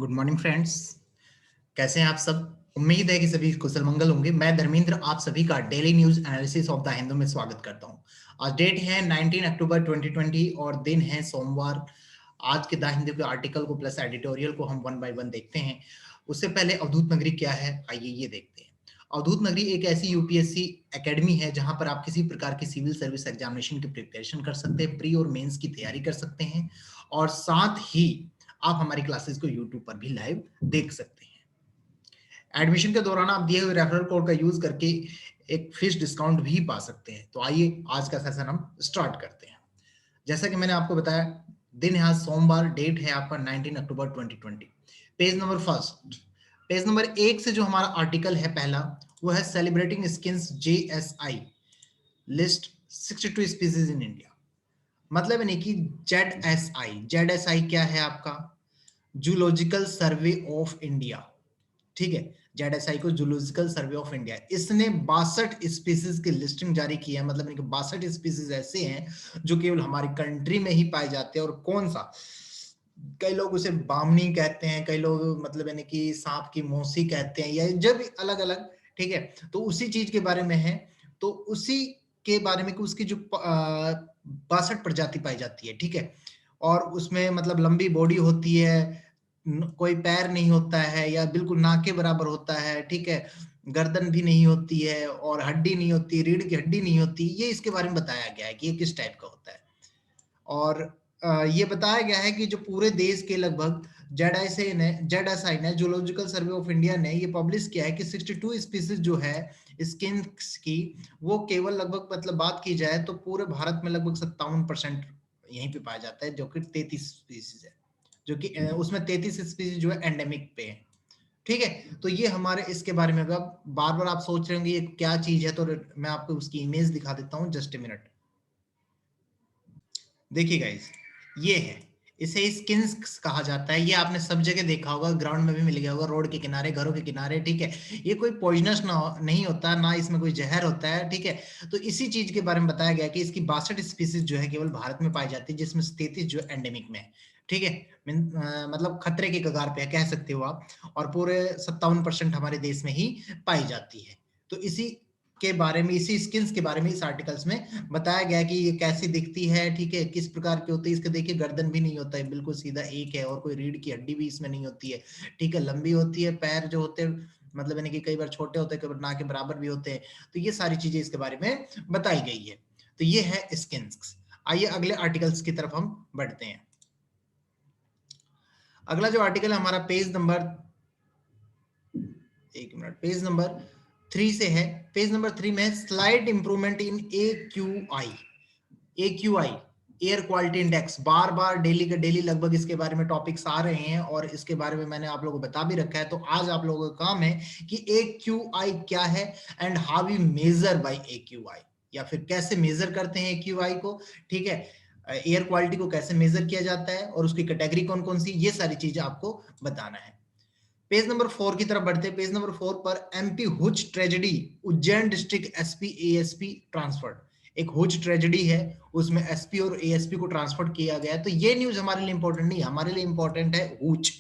Good morning friends. कैसे हैं आप सब? उम्मीद है कि सभी कुशल मंगल होंगे। मैं धर्मेंद्र आप सभी का daily news analysis of the Hindu में स्वागत करता हूं। आज डेट है 19 अक्टूबर 2020 और दिन है सोमवार। आज के द हिंदू के आर्टिकल को प्लस एडिटोरियल को हम वन बाय वन देखते हैं। उससे पहले अवधूत नगरी क्या है, आइए ये देखते हैं। अवधूत नगरी एक ऐसी यूपीएससी एकेडमी है जहां पर आप किसी प्रकार की सिविल सर्विस एग्जामिनेशन की प्रिपरेशन कर सकते हैं, प्री और मेंस की तैयारी कर सकते हैं और साथ ही आप हमारी क्लासेस को यूट्यूब पर भी लाइव देख सकते हैं। एडमिशन के दौरान आप दिए हुए रेफरल कोड का यूज करके एक फिश डिस्काउंट भी पा सकते हैं। तो आइए आज का सेशन हम स्टार्ट करते हैं। जैसा कि मैंने आपको बताया, दिन है आज सोमवार, डेट है आपका 19 अक्टूबर 2020। Page number first, page number 1 से जो हमारा आर्टिकल है पहला, वो है celebrating skins JSI list 62 species in India. मतलब यानी कि जेडएसआई क्या है आपका? Zoological survey of India. ठीक है, जेडएसआई को जूलॉजिकल सर्वे ऑफ इंडिया, इसने 62 स्पीसीज की लिस्टिंग जारी की है। मतलब 62 स्पीसीज ऐसे हैं जो केवल हमारी कंट्री में ही पाए जाते हैं। और कौन सा, कई लोग उसे बामनी कहते हैं, कई लोग मतलब यानी कि सांप की मौसी कहते हैं, या जब अलग अलग, ठीक है, तो उसी चीज के बारे में है। तो उसी के बारे में कि उसकी जो 62 प्रजाति पाई जाती है, ठीक है, और उसमें मतलब लंबी बॉडी होती है, कोई पैर नहीं होता है या बिल्कुल नाक के बराबर होता है, ठीक है, गर्दन भी नहीं होती है और हड्डी नहीं होती, रीढ़ की हड्डी नहीं होती। ये इसके बारे में बताया गया है कि ये किस टाइप का होता है। और ये बताया गया है कि जो पूरे देश के लगभग जेडएसआई ने जूलॉजिकल सर्वे ऑफ इंडिया ने ये पब्लिश किया है कि 62 स्पीसीज जो है स्किन्स की, वो केवल लगभग मतलब बात की जाए तो पूरे भारत में लगभग 57% यहीं पे पाया जाता है, जो कि 33 स्पीसीज है, जो कि उसमें 33 स्पीसीज जो है एंडेमिक पे है। ठीक है, तो ये हमारे इसके बारे में, अगर बार बार आप सोच रहे होंगे ये क्या चीज है, तो मैं आपको उसकी इमेज दिखा देता हूँ, जस्ट ए मिनट। देखिए गाइस, ये है, इसे स्किन्स कहा जाता है। ये आपने सब जगह देखा होगा, ग्राउंड में भी मिल गया होगा, रोड के किनारे, घरों के किनारे, ठीक है। ये कोई पॉइजनस नहीं होता, ना इसमें कोई जहर होता है, ठीक है। तो इसी चीज के बारे में बताया गया कि इसकी 62 स्पीसीज जो है केवल भारत में पाई जाती है, जिसमें 33 जो एंडेमिक में है, ठीक है। मतलब खतरे के कगार पे है, कह सकते हो आप। और पूरे 57% हमारे देश में ही पाई जाती है। तो इसी के बारे में, इसी स्किन्स के बारे में इस आर्टिकल्स में बताया गया कि ये कैसी दिखती है, ठीक है, किस प्रकार की होती है। इसके देखिए गर्दन भी नहीं होता है, बिल्कुल सीधा एक है, और कोई रीढ़ की हड्डी भी इसमें नहीं होती है, ठीक है। लंबी होती है, पैर जो होते हैं मतलब यानी कि कई बार छोटे होते हैं, कई बार ना के बराबर भी होते हैं। तो ये सारी चीजें इसके बारे में बताई गई है। तो ये है स्किन्स। आइए अगले आर्टिकल्स की तरफ हम बढ़ते हैं। अगला जो आर्टिकल है हमारा पेज नंबर, एक मिनट, पेज नंबर 3 से है। पेज नंबर 3 में slide improvement in A Q I air quality index. Bar bar daily के डेली लगभग इसके बारे में टॉपिक्स आ रहे हैं और इसके बारे में मैंने आप लोगों को बता भी रखा है। तो आज आप लोगों का काम है कि ए क्यू आई क्या है and how we measure by a Q I, या फिर कैसे मेजर करते हैं ए क्यू आई को, ठीक है। एयर क्वालिटी को कैसे मेजर किया जाता है और उसकी कैटेगरी कौन कौन सी, ये सारी चीजें आपको बताना है। पेज नंबर 4 की तरफ बढ़ते हैं। पेज नंबर 4 पर MP hooch tragedy, Ujjain district SP ASP transferred. एक हुज ट्रेजेडी है, उसमें एसपी और एएसपी को ट्रांसफर किया गया है। तो ये न्यूज हमारे लिए इंपॉर्टेंट नहीं, हमारे लिए इंपॉर्टेंट है hooch,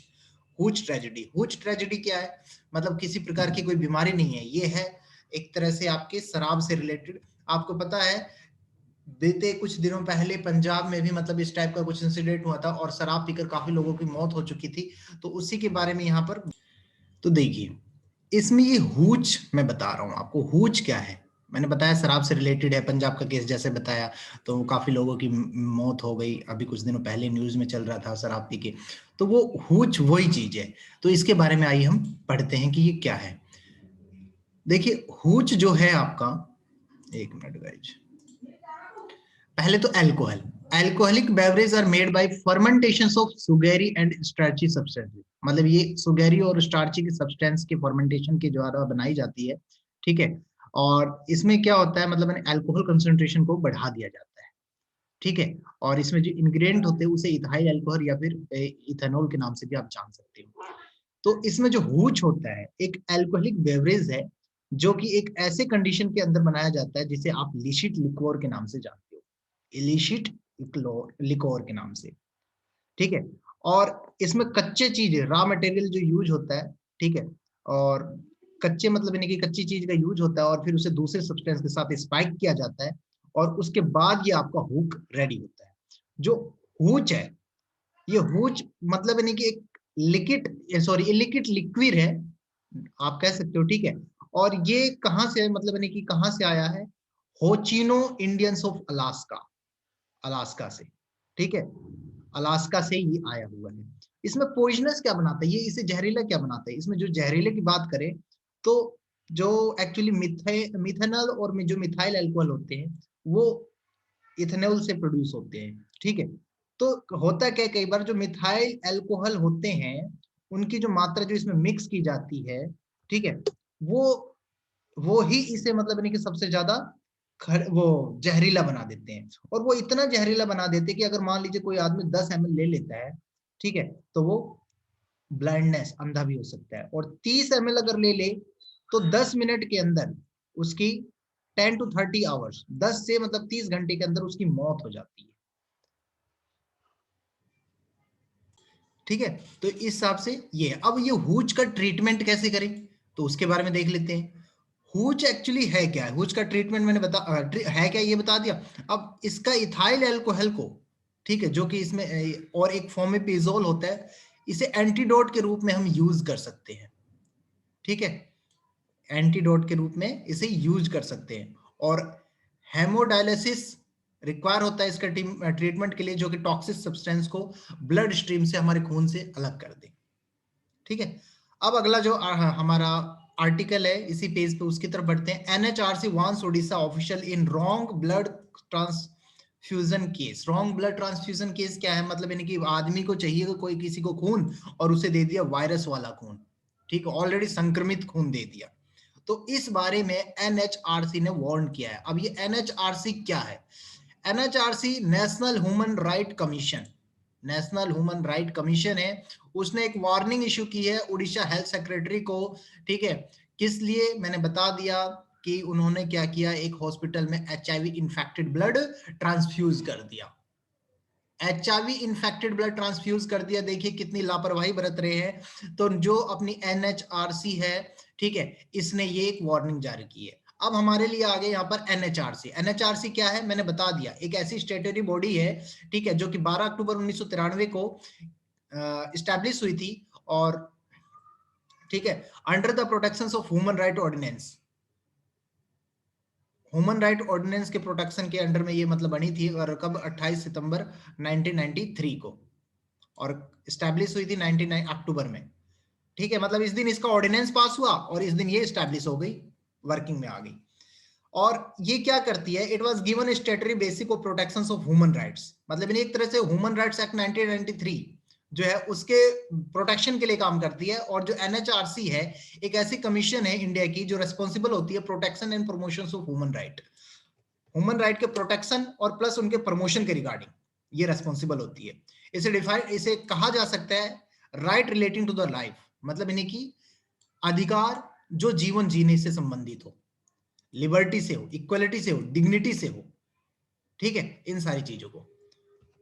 hooch tragedy. Hooch tragedy क्या है? मतलब किसी प्रकार की कोई बीमारी नहीं है, ये है एक तरह से आपके शराब से रिलेटेड। आपको पता है बीते कुछ दिनों पहले पंजाब में भी मतलब इस टाइप का कुछ इंसिडेंट हुआ था और शराब पीकर काफी लोगों की मौत हो चुकी थी। तो उसी के बारे में यहाँ पर, तो देखिए इसमें ये हूच मैं बता रहा हूं आपको, हूच क्या है। मैंने बताया शराब से रिलेटेड है, पंजाब का केस जैसे बताया, तो काफी लोगों की मौत हो गई, अभी कुछ दिनों पहले न्यूज में चल रहा था शराब पी के। तो वो हूच वही चीज है। तो इसके बारे में आइए हम पढ़ते हैं कि ये क्या है। देखिए हूच जो है आपका, एक मिनट गाइज, पहले तो alcohol, alcoholic beverage are made by fermentation of sugary and starchy substance. मतलब ये सुगेरी और स्टार्ची की सब्सटेंस के फर्मेंटेशन के द्वारा बनाई जाती है, ठीक है। और इसमें क्या होता है, मतलब अल्कोहल कंसंट्रेशन को बढ़ा दिया जाता है, ठीक है। और इसमें जो इंग्रेडिएंट होते हैं उसे इथाइल अल्कोहल या फिर इथेनॉल के नाम से भी आप जान सकते हो। तो इसमें जो हूच होता है एक अल्कोहलिक बेवरेज है, जो कि एक ऐसे कंडीशन के अंदर बनाया जाता है जिसे आप लिशिट लिक्वर के नाम से जानते हो, इलिशिट लिकोर के नाम से, ठीक है। और इसमें कच्चे चीज रॉ मटेरियल जो यूज होता है, ठीक है, और कच्चे मतलब यानी कि कच्ची चीज का यूज होता है और फिर उसे दूसरे सब्सटेंस के साथ स्पाइक किया जाता है और उसके बाद ये आपका हुक रेडी होता है। जो हुच है, ये हुच मतलब यानी कि एक लिक्विड लिक्विड है, आप कह सकते हो, ठीक है। और ये कहां से मतलब यानी कि कहां से आया है? होचिनो इंडियंस ऑफ अलास्का, अलास्का से, ठीक है, अलास्का से ये आया हुआ है। इसमें पॉइजनस क्या बनाता है, ये इसे जहरीला क्या बनाता है? इसमें जो जहरीले की बात करें तो जो एक्चुअली मिथेनॉल और जो मिथाइल अल्कोहल होते हैं वो इथेनॉल से प्रोड्यूस होते हैं, ठीक है। तो होता क्या, कई बार जो मिथाइल अल्कोहल होते हैं उनकी जो मात्रा जो इसमें मिक्स की जाती है, ठीक है, वो वो ही इसे मतलब यानी कि सबसे ज्यादा वो जहरीला बना देते हैं। और वो इतना जहरीला बना देते हैं कि अगर मान लीजिए कोई आदमी 10 ml ले लेता है, ठीक है, तो वो ब्लाइंडनेस, अंधा भी हो सकता है। और 30 ml अगर ले ले तो 10 मिनट के अंदर उसकी 10 to 30 आवर्स, 10 से मतलब 30 घंटे के अंदर उसकी मौत हो जाती है, ठीक है। तो इस हिसाब से ये अब ये हुच का ट्रीटमेंट कैसे करें तो उसके बारे में देख लेते हैं। हुच एक्चुअली है क्या है, हुच का ट्रीटमेंट मैंने है क्या ये बता दिया। अब इसका इथाइल अल्कोहल को, ठीक है, जो कि इसमें और एक फोमेपिजोल होता है, इसे एंटीडोट के रूप में हम यूज कर सकते हैं, ठीक है, एंटीडोट के रूप में इसे यूज कर सकते हैं। और हेमोडायलिसिस रिक्वायर होता है इसका ट्रीटमेंट के लिए, जो कि टॉक्सिक सब्सटेंस को ब्लड स्ट्रीम से, हमारे खून से अलग कर दे, ठीक है। अब अगला जो हमारा आर्टिकल है इसी पेज पे, उसकी तरफ बढ़ते हैं। एनएचआरसी वांस Odisha official in wrong blood transfusion case. Wrong blood transfusion case क्या है, मतलब यानी कि आदमी को चाहिए कोई किसी को खून और उसे दे दिया वायरस वाला खून, ठीक है, ऑलरेडी संक्रमित खून दे दिया। तो इस बारे में एनएचआरसी ने वार्न किया है। अब ये एनएचआरसी क्या है? NHRC national human right commission, national human right commission है, उसने एक वार्निंग इशू की है उड़ीसा हेल्थ सेक्रेटरी को, ठीक है। किस लिए? मैंने बता दिया कि उन्होंने क्या किया, एक हॉस्पिटल में एचआईवी इन्फेक्टेड ब्लड ट्रांसफ्यूज कर दिया, एचआईवी इन्फेक्टेड ब्लड ट्रांसफ्यूज कर दिया। देखिए कितनी लापरवाही बरत रहे हैं। तो जो अपनी एनएचआरसी है, ठीक है, इसने ये एक वार्निंग जारी की है। अब हमारे लिए आ गए यहाँ पर एनएचआरसी। एनएचआरसी क्या है मैंने बता दिया, एक ऐसी स्टेटरी बॉडी है, ठीक है, जो कि 12 अक्टूबर 1993 को स्टैब्लिश हुई थी। और ठीक है, under the protection of human right ordinance, human right ordinance के प्रोटेक्शन के अंडर में ये मतलब बनी थी। और कब? 28 सितंबर 1993 को, और स्टैब्लिश हुई थी 99 अक्टूबर में, ठीक है। मतलब इस दिन इसका ऑर्डिनेंस पास हुआ और इस दिन ये स्टैब्लिश हो गई, वर्किंग में आ गई। और ये क्या करती है? It was given स्टेटरी basic of protection of human rights, मतलब एक तरह से ह्यूमन राइट्स एक्ट 1993 जो है उसके प्रोटेक्शन के लिए काम करती है। और जो एनएचआरसी है एक ऐसी कमीशन है इंडिया की जो रेस्पॉन्सिबल होती है protection and promotion of human right, human right के प्रोटेक्शन और प्लस उनके प्रमोशन के रिगार्डिंग ये रेस्पॉन्सिबल होती है। इसे कहा जा सकता है right relating to the life, मतलब इन्हें की अधिकार जो जीवन जीने से संबंधित हो, लिबर्टी से हो, इक्वलिटी से हो, डिग्निटी से हो, ठीक है, इन सारी चीजों को।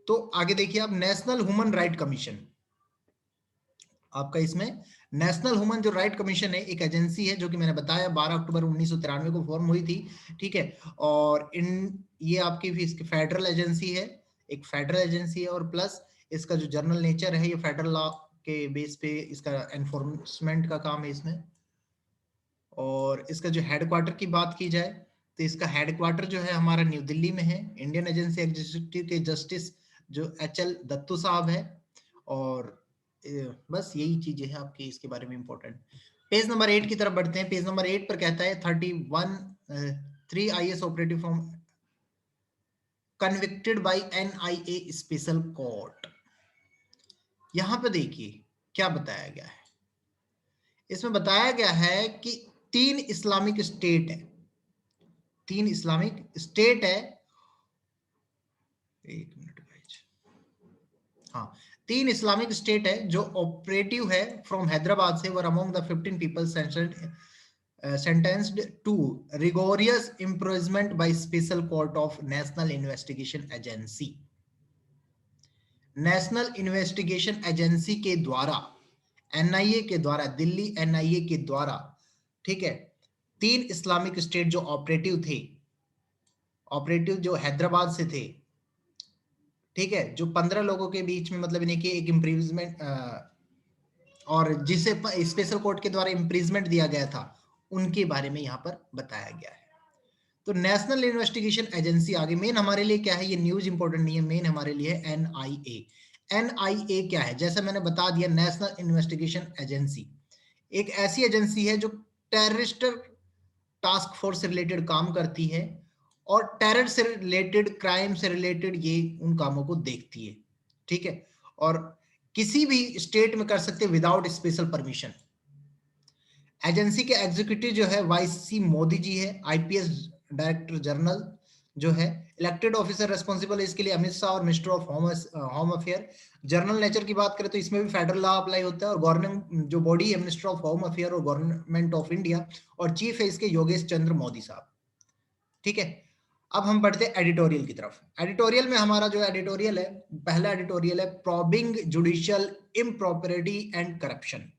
तो आगे देखिए आप, नेशनल ह्यूमन राइट कमीशन, आपका इसमें नेशनल ह्यूमन जो राइट कमीशन है एक एजेंसी है जो कि मैंने बताया 12 अक्टूबर 1993 को फॉर्म हुई थी, ठीक है। और इन ये आपकी इसकी फेडरल एजेंसी है, एक फेडरल एजेंसी है, और प्लस इसका जो जनरल नेचर है ये फेडरल लॉ के बेस पे इसका एनफोर्समेंट का काम है इसमें। और इसका जो हेडक्वार्टर की बात की जाए तो इसका हेडक्वार्टर जो है हमारा न्यू दिल्ली में है। इंडियन एजेंसी एग्जीक्यूटिव के जस्टिस जो एचएल दत्तू साहब है। और बस यही चीजें हैं आपके इसके बारे में इंपॉर्टेंट। पेज नंबर 8 की तरफ बढ़ते हैं। पेज नंबर 8 पर कहता है 3 IAS operative from convicted by NIA special court. यहां पे देखिए क्या बताया गया है, इसमें बताया गया है कि 3 इस्लामिक स्टेट है, 3 इस्लामिक स्टेट है, एक मिनट भाई, हाँ, 3 इस्लामिक स्टेट है जो ऑपरेटिव है फ्रॉम हैदराबाद से, were among the 15 people sentenced to rigorous imprisonment by special court of national investigation agency, national investigation agency के द्वारा, एनआईए के द्वारा, दिल्ली एनआईए के द्वारा, ठीक है, 3 इस्लामिक स्टेट जो ऑपरेटिव थे, ऑपरेटिव जो हैदराबाद से थे, ठीक है, जो 15 लोगों के बीच में मतलब इन्हें कि एक इम्प्रीजमेंट और जिसे स्पेशल कोर्ट के द्वारा इम्प्रीजमेंट दिया गया था, उनके बारे में यहाँ पर बताया गया है। तो नेशनल इन्वेस्टिगेशन एजेंसी आगे मेन हमारे लिए क्या है, ये न्यूज इंपॉर्टेंट नहीं है, मेन हमारे लिए एनआईए। एनआईए क्या है, जैसे मैंने बता दिया, नेशनल इन्वेस्टिगेशन एजेंसी एक ऐसी एजेंसी है जो टेररिस्ट टास्क फोर्स से रिलेटेड काम करती है और टेरर से रिलेटेड, क्राइम से रिलेटेड ये उन कामों को देखती है, ठीक है, और किसी भी स्टेट में कर सकते विदाउट स्पेशल परमिशन। एजेंसी के एग्जीक्यूटिव जो है वाईसी मोदी जी है, आईपीएस डायरेक्टर जनरल जो है, इलेक्टेड ऑफिसर रेस्पॉन्सिबल है इसके लिए अमित शाह और minister of home affair. General nature की बात करें तो इसमें भी फेडरल लॉ अप्लाई होता है, और गवर्नमेंट जो बॉडी है मिनिस्टर ऑफ होम अफेयर और गवर्नमेंट ऑफ इंडिया, और चीफ है इसके योगेश चंद्र मोदी साहब, ठीक है। अब हम बढ़ते हैं एडिटोरियल की तरफ। एडिटोरियल में हमारा जो एडिटोरियल है, पहला एडिटोरियल है probing judicial impropriety and corruption.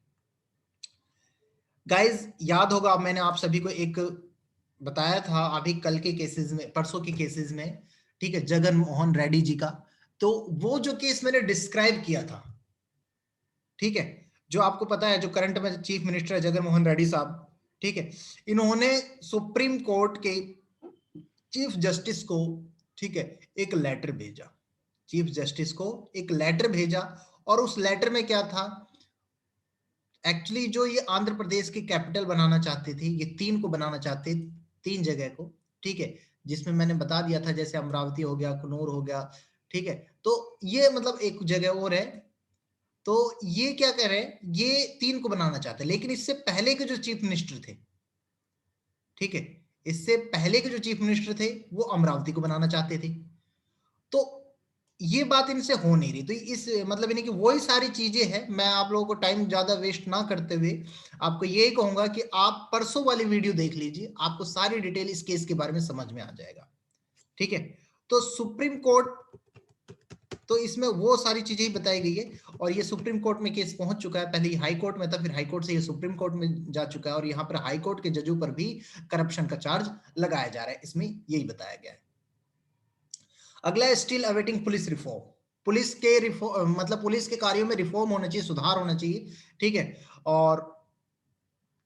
Guys याद होगा, मैंने आप सभी को एक बताया था अभी कल के केसेस में, परसों के केसेस में, ठीक है, जगन मोहन रेड्डी जी का। तो वो जो केस मैंने डिस्क्राइब किया था, ठीक है, जो आपको पता है, जो करंट में चीफ मिनिस्टर है जगन मोहन रेड्डी साहब, ठीक है, इन्होंने सुप्रीम कोर्ट के चीफ जस्टिस को, ठीक है, एक लेटर भेजा, चीफ जस्टिस को एक लेटर भेजा, और उस लेटर में क्या था, एक्चुअली जो ये आंध्र प्रदेश की कैपिटल बनाना चाहते थे, ये 3 को बनाना चाहते, 3 जगह को, ठीक है, जिसमें मैंने बता दिया था जैसे अमरावती हो गया, कन्नौर हो गया, ठीक है, तो ये मतलब एक जगह और है। तो ये क्या कह रहे हैं, ये 3 को बनाना चाहते हैं, लेकिन इससे पहले के जो चीफ मिनिस्टर थे, ठीक है, इससे पहले के जो चीफ मिनिस्टर थे वो अमरावती को बनाना चाहते थे। तो ये बात इनसे हो नहीं रही, तो इस मतलब इन्हें कि वही सारी चीजें हैं। मैं आप लोगों को टाइम ज्यादा वेस्ट ना करते हुए आपको यही कहूंगा कि आप परसों वाली वीडियो देख लीजिए, आपको सारी डिटेल इस केस के बारे में समझ में आ जाएगा, ठीक है। तो सुप्रीम कोर्ट, तो इसमें वो सारी चीजें ही बताई गई है, और ये सुप्रीम कोर्ट में केस पहुंच चुका है, पहले हाई कोर्ट में था, फिर हाई कोर्ट से ये सुप्रीम कोर्ट में जा चुका है, और यहाँ पर हाई कोर्ट के जजों पर भी करप्शन का चार्ज लगाया जा रहा है, इसमें यही बताया गया है। अगला है still awaiting police reform. Police के रिफॉर्म मतलब पुलिस के कार्यों में रिफॉर्म होना चाहिए, सुधार होना चाहिए, ठीक है, और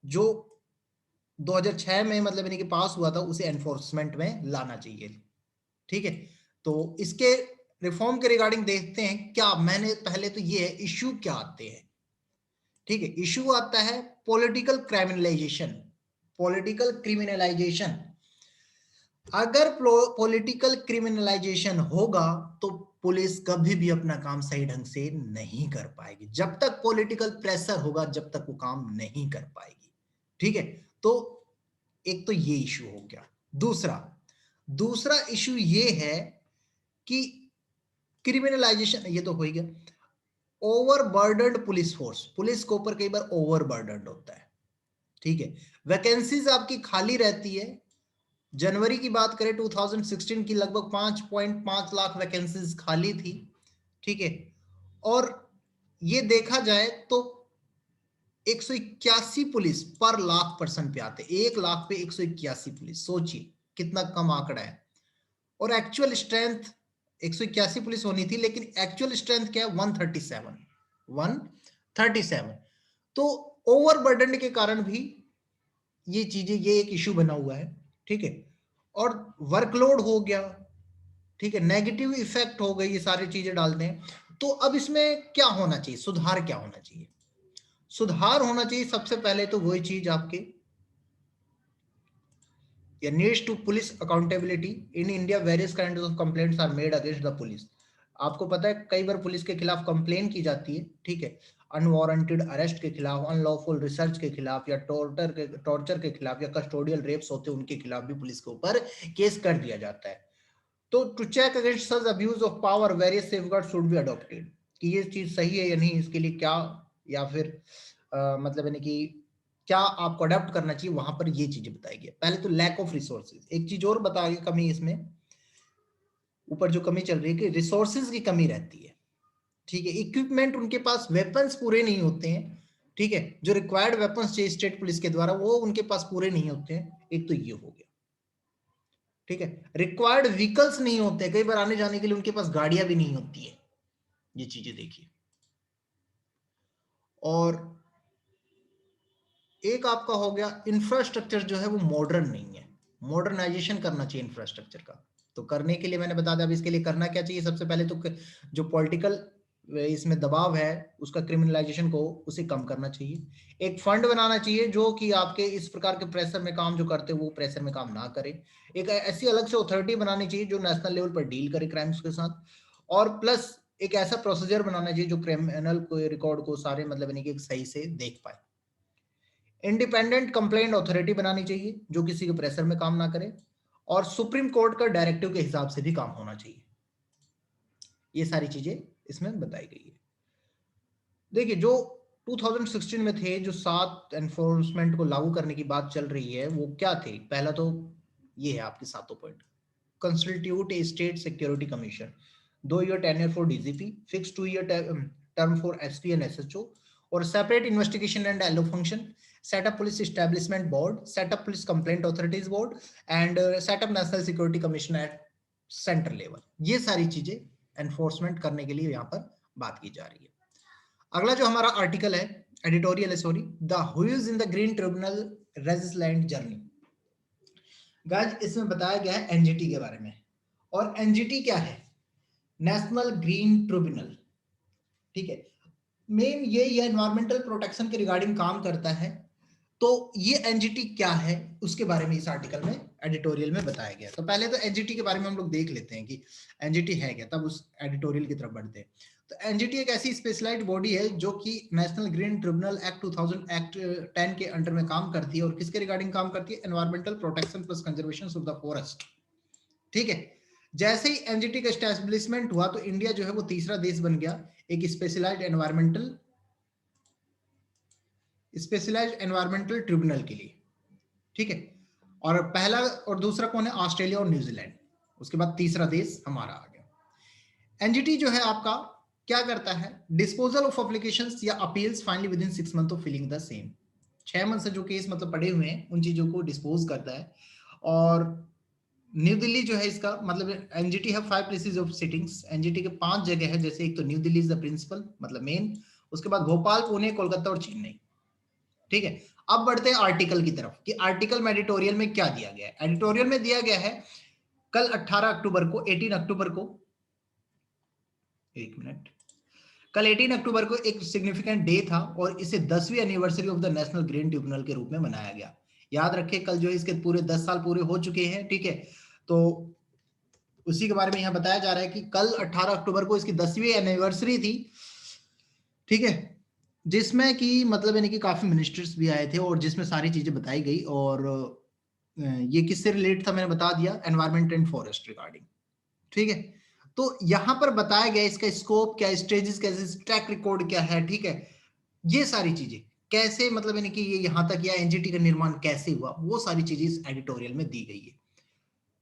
जो 2006 में मतलब इनके पास हुआ था उसे एनफोर्समेंट में लाना चाहिए, ठीक है। तो इसके रिफॉर्म के रिगार्डिंग देखते हैं, क्या मैंने पहले तो ये है इश्यू क्या आते हैं, ठीक है, इश्यू आता है पॉलिटिकल क्रिमिनलाइजेशन, पॉलिटिकल क्रिमिनलाइजेशन। अगर पॉलिटिकल क्रिमिनलाइजेशन होगा तो पुलिस कभी भी अपना काम सही ढंग से नहीं कर पाएगी, जब तक पॉलिटिकल प्रेशर होगा जब तक वो काम नहीं कर पाएगी, ठीक है। तो एक तो ये इशू हो गया। दूसरा दूसरा इशू ये है कि क्रिमिनलाइजेशन, ये तो हो ही गया। ओवरबर्डन्ड पुलिस फोर्स, पुलिस के ऊपर कई बार ओवरबर्डन्ड होता है, ठीक है, वैकेंसीज आपकी खाली रहती है। जनवरी की बात करें 2016 की, लगभग 5.5 लाख वैकेंसीज खाली थी, ठीक है, और ये देखा जाए तो 181 पुलिस पर लाख पर्सन पे आते, 1 लाख पे 181 पुलिस, सोचिए कितना कम आंकड़ा है। और एक्चुअल स्ट्रेंथ 181 पुलिस होनी थी, लेकिन एक्चुअल स्ट्रेंथ क्या है, 137, 137। तो ओवरबर्डन के कारण भी ये चीजें, ये एक इश्यू बना हुआ है, ठीक है, और वर्कलोड हो गया, ठीक है, नेगेटिव इफेक्ट हो गई, ये सारी चीजें डालते हैं। तो अब इसमें क्या होना चाहिए, सुधार क्या होना चाहिए, सुधार होना चाहिए सबसे पहले तो वही चीज आपके, needs to police accountability in India, various kind of complaints are made against the police. आपको पता है कई बार पुलिस के खिलाफ कंप्लेन की जाती है, ठीक है, अनवारंटेड अरेस्ट के खिलाफ, अनलॉफुल रिसर्च के खिलाफ, या टॉर्चर के खिलाफ, या कस्टोडियल रेप्स होते हैं उनके खिलाफ भी पुलिस के ऊपर केस कर दिया जाता है। तो to check against such abuse of power, various safeguard should be adopted, कि ये चीज सही है या नहीं, इसके लिए क्या, या फिर मतलब यानी कि क्या आपको अडेप्ट करना चाहिए, वहां पर ये चीजें बताई गई। पहले तो लैक ऑफ रिसोर्सेज, एक चीज और बताइए, कमी इसमें ऊपर जो कमी चल रही है कि रिसोर्सेज की कमी रहती है, ठीक है, इक्विपमेंट उनके पास, वेपन्स पूरे नहीं होते हैं, ठीक है, जो रिक्वायर्ड वेपन्स चाहिए स्टेट पुलिस के द्वारा वो उनके पास पूरे नहीं होते हैं, एक तो ये हो गया। ठीक है, रिक्वायर्ड व्हीकल्स नहीं होते, कई बार आने जाने के लिए उनके पास गाड़ियां भी नहीं होती है, ये चीजें देखिए। और एक आपका हो गया इंफ्रास्ट्रक्चर जो है वो मॉडर्न नहीं है, मॉडर्नाइजेशन करना चाहिए इंफ्रास्ट्रक्चर का। तो करने के लिए मैंने बता दिया, अब इसके लिए करना क्या चाहिए, सबसे पहले तो जो पॉलिटिकल इसमें दबाव है उसका क्रिमिनलाइजेशन को उसे कम करना चाहिए। एक फंड बनाना चाहिए जो कि आपके इस प्रकार के प्रेशर में काम जो करते हैं वो प्रेशर में काम ना करे। एक ऐसी अलग से अथॉरिटी बनानी चाहिए जो नेशनल लेवल पर डील करे क्राइम्स के साथ। और प्लस एक ऐसा प्रोसीजर बनाना चाहिए जो क्रिमिनल को रिकॉर्ड को सारे मतलब यानी कि सही से देख पाए। इंडिपेंडेंट कंप्लेंट अथॉरिटी बनानी चाहिए जो किसी के प्रेशर में काम ना करे, और सुप्रीम कोर्ट का डायरेक्टिव के हिसाब से भी काम होना चाहिए। ये सारी चीजें इसमें बताई गई है। देखिए जो 2016 में थे, जो 7 एनफोर्समेंट को लागू करने की बात चल रही है वो क्या थे, पहला तो ये है आपके सातों point. Constitute a state security commission, 2 year tenure for DGP, fix 2 year term for SP and SHO, और separate investigation and L O function, set up police establishment board, set up police complaint authorities board, and set up national security commission at central level. ये सारी चीजें enforcement करने के लिए यहाँ पर बात की जा रही है। अगला जो हमारा आर्टिकल है, एडिटोरियल है sorry, the hues in the Green Tribunal resilient journey. Guys इसमें बताया गया है एनजीटी के बारे में, और एनजीटी क्या है, नेशनल ग्रीन ट्रिब्यूनल। ठीक है, मेन ये एनवायरमेंटल प्रोटेक्शन के रिगार्डिंग काम करता है। तो ये एनजीटी क्या है उसके बारे में इस आर्टिकल में एडिटोरियल में बताया गया। तो पहले तो एनजीटी के बारे में हम लोग देख लेते हैं कि एनजीटी है क्या, तब उस एडिटोरियल की तरफ बढ़ते हैं। तो एनजीटी एक ऐसी स्पेशलाइज्ड बॉडी है जो कि national green tribunal act 2000 act 10 के अंडर में काम करती है, और किसके रिगार्डिंग काम करती है, environmental protection plus conservation of the forest. ठीक है, जैसे ही एनजीटी का एस्टेब्लिशमेंट हुआ तो इंडिया जो है वो तीसरा देश बन गया एक स्पेशलाइज्ड एनवायरमेंटल ट्रिब्यूनल के लिए। ठीक है, और पहला और दूसरा कौन है, ऑस्ट्रेलिया और न्यूजीलैंड, उसके बाद तीसरा देश हमारा आ गया। एनजीटी जो है आपका क्या करता है, डिस्पोजल ऑफ एप्लीकेशंस या appeals finally within 6 month of filling the same. 6 month से जो केस मतलब पड़े हुए हैं उन चीजों को डिस्पोज करता है। और न्यू दिल्ली जो है इसका मतलब, एनजीटी है 5 प्लेसेस ऑफ सिटिंग्स, एनजीटी के 5 जगह है, जैसे एक तो New Delhi is the principal मतलब मेन, उसके बाद भोपाल, पुणे, कोलकाता और चेन्नई। ठीक है, अब बढ़ते हैं आर्टिकल की तरफ कि आर्टिकल में एडिटोरियल में क्या दिया गया है। एडिटोरियल में दिया गया है कल 18 अक्टूबर को 18 अक्टूबर को, एक मिनट, कल 18 अक्टूबर को एक सिग्निफिकेंट डे था और इसे 10वीं anniversary of the national green tribunal के रूप में मनाया गया। याद रखिए कल जो है इसके पूरे 10 साल पूरे हो चुके हैं। ठीक है, तो उसी के बारे में यहां बताया जा रहा है कि कल 18 अक्टूबर को इसकी 10वीं एनिवर्सरी थी। ठीक है, जिसमें कि मतलब यानी कि काफी मिनिस्टर्स भी आए थे और जिसमें सारी चीजें बताई गई। और ये किससे रिलेटेड था मैंने बता दिया, एनवायरमेंट एंड फॉरेस्ट रिगार्डिंग। ठीक है, तो यहां पर बताया गया इसका स्कोप क्या, स्टेजेस कैसे, ट्रैक रिकॉर्ड क्या है। ठीक है, ये सारी चीजें कैसे मतलब यानी कि ये यहां तक या एनजीटी का निर्माण कैसे हुआ, वो सारी चीजें इस एडिटोरियल में दी गई है।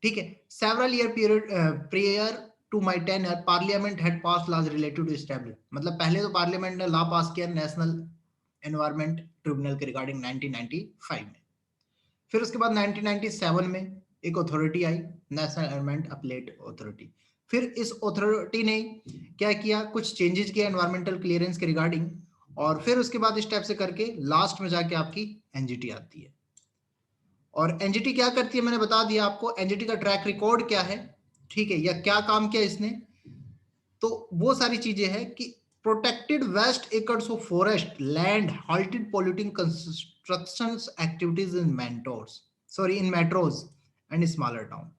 ठीक है, several year period prayer to my tenure parliament had pass laws related to establish, मतलब पहले तो पार्लियामेंट ने लॉ पास किया नेशनल एनवायरमेंट ट्रिब्यूनल के रिगार्डिंग 1995 में। फिर उसके बाद 1997 में एक अथॉरिटी आई, नेशनल एनवायरमेंट अपीलेट अथॉरिटी। फिर इस अथॉरिटी ने क्या किया, कुछ चेंजेस किया एनवायरमेंटल क्लियरेंस के रिगार्डिंग, और फिर उसके बाद स्टेप से करके लास्ट में जाके आपकी एनजीटी आती है। और एनजीटी क्या करती है मैंने बता दिया आपको, एनजीटी का ट्रैक रिकॉर्ड क्या है, ठीक है, या क्या काम किया इसने। तो वो सारी चीजें हैं कि protected waste acres of forest land halted polluting constructions activities in metros and smaller town.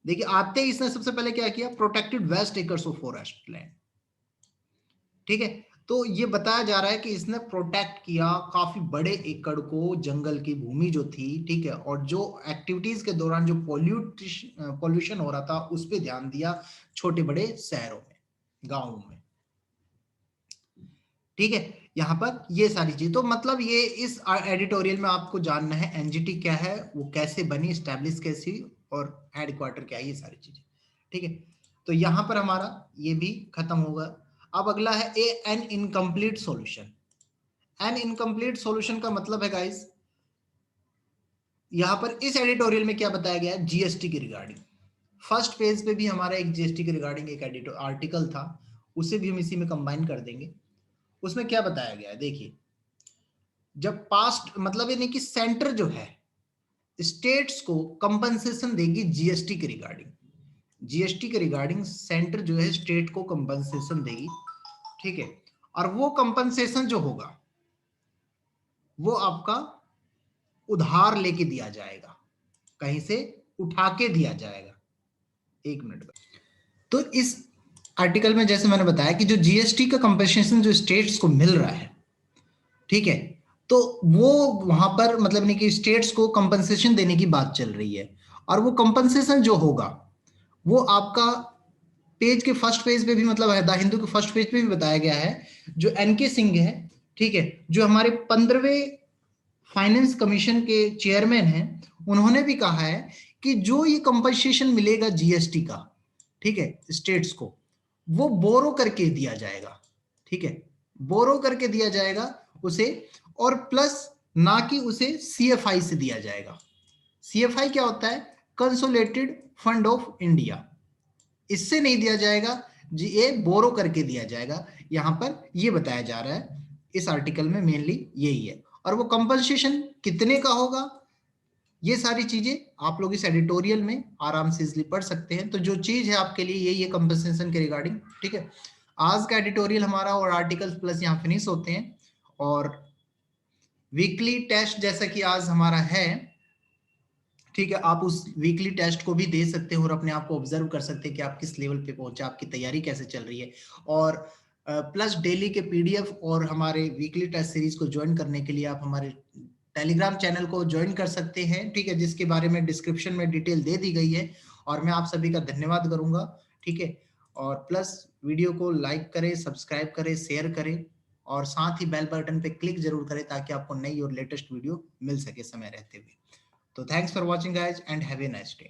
देखिए आते ही इसने सबसे पहले क्या किया, protected waste acres of forest land. ठीक है, तो ये बताया जा रहा है कि इसने प्रोटेक्ट किया काफी बड़े एकड़ को, जंगल की भूमि जो थी। ठीक है, और जो एक्टिविटीज के दौरान जो पॉल्यूशन हो रहा था उस पर ध्यान दिया, छोटे बड़े शहरों में, गांवों में। ठीक है, यहां पर ये सारी चीज, तो मतलब ये इस एडिटोरियल में आपको जानना है एनजीटी क्या है, वो कैसे बनी, स्टैब्लिश कैसी, और हेडक्वार्टर क्या है, ये सारी चीजें। ठीक है, तो यहां पर हमारा ये भी खत्म होगा। अब अगला है N incomplete solution. N incomplete solution का मतलब है गाइस, यहां पर इस एडिटोरियल में क्या बताया गया है, जीएसटी की रिगार्डिंग। फर्स्ट पेज पे भी हमारा एक जीएसटी के रिगार्डिंग एक एडिटो आर्टिकल था, उसे भी हम इसी में कंबाइन कर देंगे। उसमें क्या बताया गया है, देखिए, जब पास्ट मतलब यानी कि सेंटर जो है स्टेट्स को कंपनसेशन देगी जीएसटी के रिगार्डिंग। जीएसटी के रिगार्डिंग सेंटर जो है स्टेट को कंपनसेशन देगी, ठीक है। और वो कंपनसेशन जो होगा वो आपका उधार लेके दिया जाएगा, कहीं से उठा के दिया जाएगा। एक मिनट। तो इस आर्टिकल में जैसे मैंने बताया कि जो जीएसटी का कंपनसेशन जो स्टेट्स को मिल रहा है, ठीक है, तो वो वहां पर मतलब नहीं कि स्टेट्स को कंपनसेशन देने की बात चल रही है। और वो कंपनसेशन जो होगा वो आपका पेज के फर्स्ट पेज पे भी मतलब है, द हिंदू के फर्स्ट पेज पे भी बताया गया है। जो एनके सिंह है, ठीक है, जो हमारे 15वें फाइनेंस कमीशन के चेयरमैन हैं, उन्होंने भी कहा है कि जो ये कंपनसेशन मिलेगा जीएसटी का, ठीक है, स्टेट्स को, वो बोरो करके दिया जाएगा, ठीक है, बोरो करके दिया जाएगा उसे, और प्लस ना कि उसे सीएफआई से दिया जाएगा। सीएफआई क्या होता है, कंसोलिडेटेड फंड ऑफ इंडिया, इससे नहीं दिया जाएगा जी, ये बोरो करके दिया जाएगा। यहां पर ये बताया जा रहा है इस आर्टिकल में, मेनली यही है। और वो कंपनसेशन कितने का होगा, ये सारी चीजें आप लोग इस एडिटोरियल में आराम से इजली पढ़ सकते हैं। तो जो चीज है आपके लिए यही है कंपनसेशन के रिगार्डिंग, ठीक है। आज का एडिटोरियल हमारा और आर्टिकल्स प्लस यहाँ फिनिश होते हैं। और वीकली टेस्ट जैसा कि आज हमारा है, ठीक है, आप उस वीकली टेस्ट को भी दे सकते हो और अपने आप को ऑब्जर्व कर सकते हैं कि आप किस लेवल पे पहुंचे, आपकी तैयारी कैसे चल रही है। और प्लस डेली के पीडीएफ और हमारे वीकली टेस्ट सीरीज को ज्वाइन करने के लिए आप हमारे टेलीग्राम चैनल को ज्वाइन कर सकते हैं, ठीक है, जिसके बारे में डिस्क्रिप्शन में डिटेल दे दी गई है। और मैं आप सभी का धन्यवाद करूंगा, ठीक है। और प्लस वीडियो को लाइक करें, सब्सक्राइब करें, शेयर करें, और साथ ही बेल बटन पे क्लिक जरूर करें ताकि आपको नई और लेटेस्ट वीडियो मिल सके समय रहते हुए। So thanks for watching guys and have a nice day.